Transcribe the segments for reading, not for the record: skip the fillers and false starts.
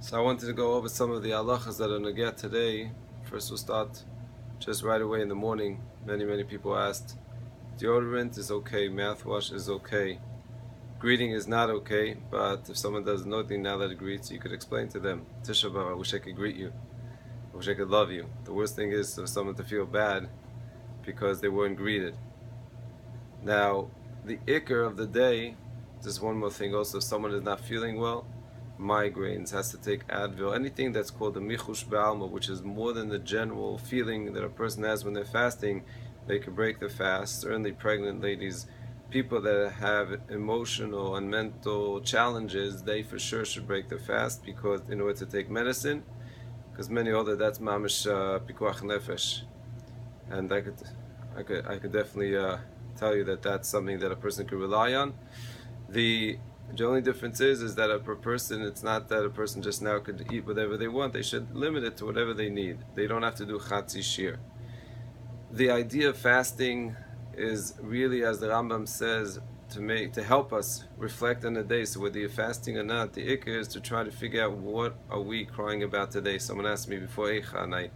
So I wanted to go over some of the halachas that are nageh today. First we'll start just right away in the morning. Many people asked, deodorant is okay, mouthwash is okay. Greeting is not okay, but if someone does nothing now that it greets, you could explain to them, Tisha B'Av, I wish I could greet you. I wish I could love you. The worst thing is for someone to feel bad because they weren't greeted. Now, the ikr of the day, just one more thing also, if someone is not feeling well, migraines, has to take Advil, anything that's called the michush ba'alma, which is more than the general feeling that a person has when they're fasting, they can break the fast. Certainly pregnant ladies, people that have emotional and mental challenges, they for sure should break the fast because in order to take medicine, because many other, that's mamish pikuach nefesh. And I could definitely tell you that that's something that a person could rely on. The only difference is that per person, it's not that a person just now could eat whatever they want. They should limit it to whatever they need. They don't have to do chatzi shir. The idea of fasting is really, as the Rambam says, to help us reflect on the day. So whether you're fasting or not, the ikr is to try to figure out what are we crying about today. Someone asked me before Eicha, and I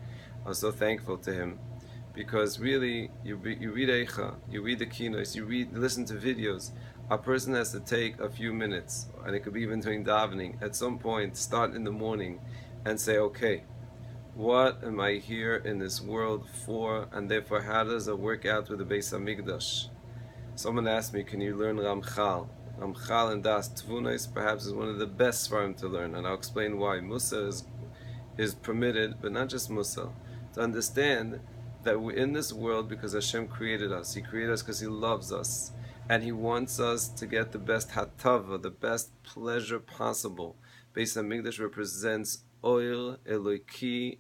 was so thankful to him. Because really, you read Eicha, you read the keynotes, listen to videos. A person has to take a few minutes, and it could be even during davening, at some point, start in the morning and say, okay, what am I here in this world for? And therefore, how does it work out with the Beis HaMikdash? Someone asked me, can you learn Ramchal? Ramchal and Das Tvunos perhaps is one of the best for him to learn, and I'll explain why. Musa is permitted, but not just Musa. To understand that we're in this world because Hashem created us. He created us because He loves us. And He wants us to get the best hatava, the best pleasure possible. Beis HaMikdash represents oil, Eloki.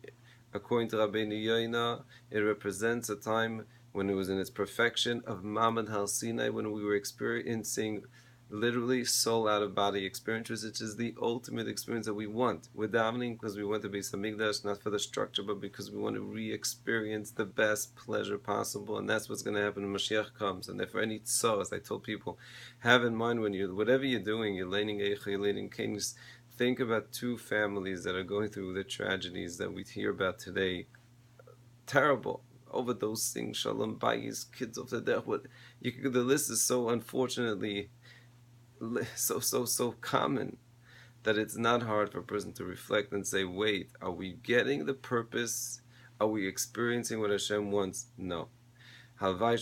According to Rabbeinu Yoina, it represents a time when it was in its perfection of Mamad Har Sinai, when we were experiencing literally soul out of body experiences, which is the ultimate experience that we want. We're davening because we want to be Beis HaMikdash, not for the structure, but because we want to re-experience the best pleasure possible, and that's what's going to happen when Mashiach comes. And therefore, any tzor, as I told people, have in mind when whatever you're doing, you're learning Eicha, you're learning Kings, think about two families that are going through the tragedies that we hear about today. Terrible. Overdosing, shalom bayis, kids of the death. The list is so unfortunately so common that it's not hard for a person to reflect and say, wait, are we getting the purpose? Are we experiencing what Hashem wants? No. Halvai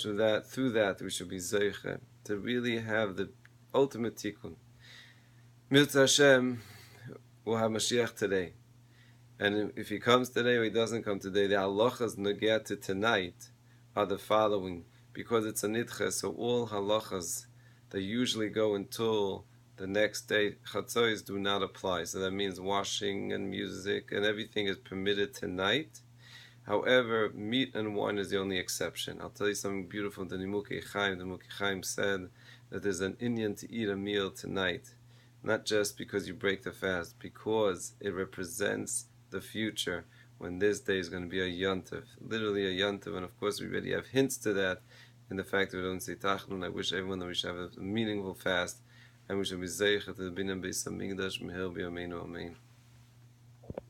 through that we should be zeiche to really have the ultimate tikkun. Mirza Hashem will have Mashiach today. And if he comes today or he doesn't come today, the halachas nageh to tonight are the following. Because it's a nidche, so all halachas that usually go until the next day, chatzos, do not apply. So that means washing and music and everything is permitted tonight. However, meat and wine is the only exception. I'll tell you something beautiful. The Nimukei Chaim, the Nimukei Chaim said that there's an Indian to eat a meal tonight. Not just because you break the fast, because it represents the future when this day is going to be a yontif, literally a yontif. And of course we already have hints to that in the fact that we don't say tachnun. I wish everyone that we should have a meaningful fast and we should be zeichet to the binyan Beis HaMikdash meher b'yameinu amen.